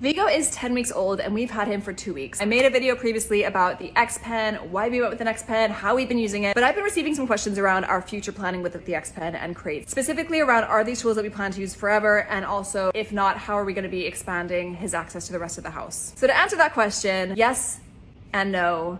Vigo is 10 weeks old and we've had him for 2 weeks. I made a video previously about the xpen, why we went with an xpen, how we've been using it, but I've been receiving some questions around our future planning with the xpen and crate. Specifically around, are these tools that we plan to use forever? And also, if not, how are we going to be expanding his access to the rest of the house? So to answer that question, yes and no.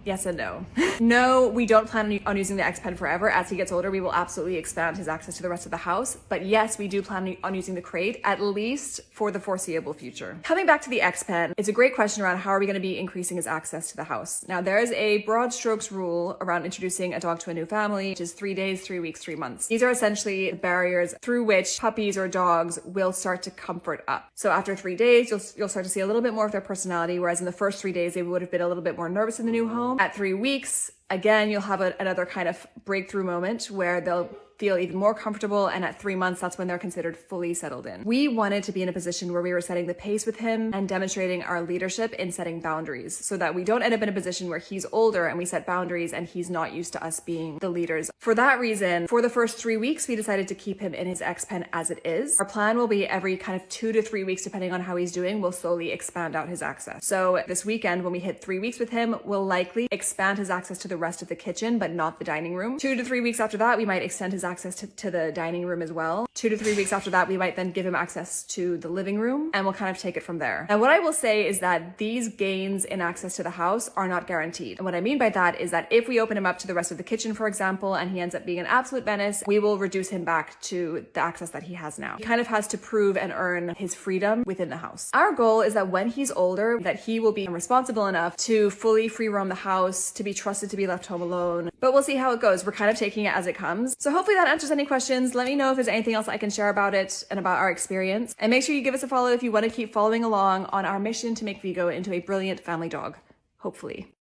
Yes and no. No, we don't plan on using the xpen forever. As he gets older, we will absolutely expand his access to the rest of the house. But yes, we do plan on using the crate, at least for the foreseeable future. Coming back to the xpen, it's a great question around how are we going to be increasing his access to the house. Now, there is a broad strokes rule around introducing a dog to a new family, which is 3 days, 3 weeks, 3 months. These are essentially the barriers through which puppies or dogs will start to comfort up. So after 3 days, you'll start to see a little bit more of their personality, whereas in the first 3 days, they would have been a little bit more nervous in the new home. At 3 weeks, again, you'll have another kind of breakthrough moment where they'll feel even more comfortable, and at 3 months, that's when they're considered fully settled in. We wanted to be in a position where we were setting the pace with him and demonstrating our leadership in setting boundaries so that we don't end up in a position where he's older and we set boundaries and he's not used to us being the leaders. For that reason, for the first 3 weeks, we decided to keep him in his xpen as it is. Our plan will be every kind of 2 to 3 weeks, depending on how he's doing, we'll slowly expand out his access. So this weekend, when we hit 3 weeks with him, we'll likely expand his access to the rest of the kitchen, but not the dining room. 2 to 3 weeks after that, we might extend his access to the dining room as well. 2 to 3 weeks after that, we might then give him access to the living room, and we'll kind of take it from there. And what I will say is that these gains in access to the house are not guaranteed. And what I mean by that is that if we open him up to the rest of the kitchen, for example, and he ends up being an absolute menace, we will reduce him back to the access that he has now. He kind of has to prove and earn his freedom within the house. Our goal is that when he's older, that he will be responsible enough to fully free roam the house, to be trusted to be left home alone. But we'll see how it goes. We're kind of taking it as it comes. So hopefully that answers any questions. Let me know if there's anything else I can share about it and about our experience. And make sure you give us a follow if you want to keep following along on our mission to make Vigo into a brilliant family dog. Hopefully.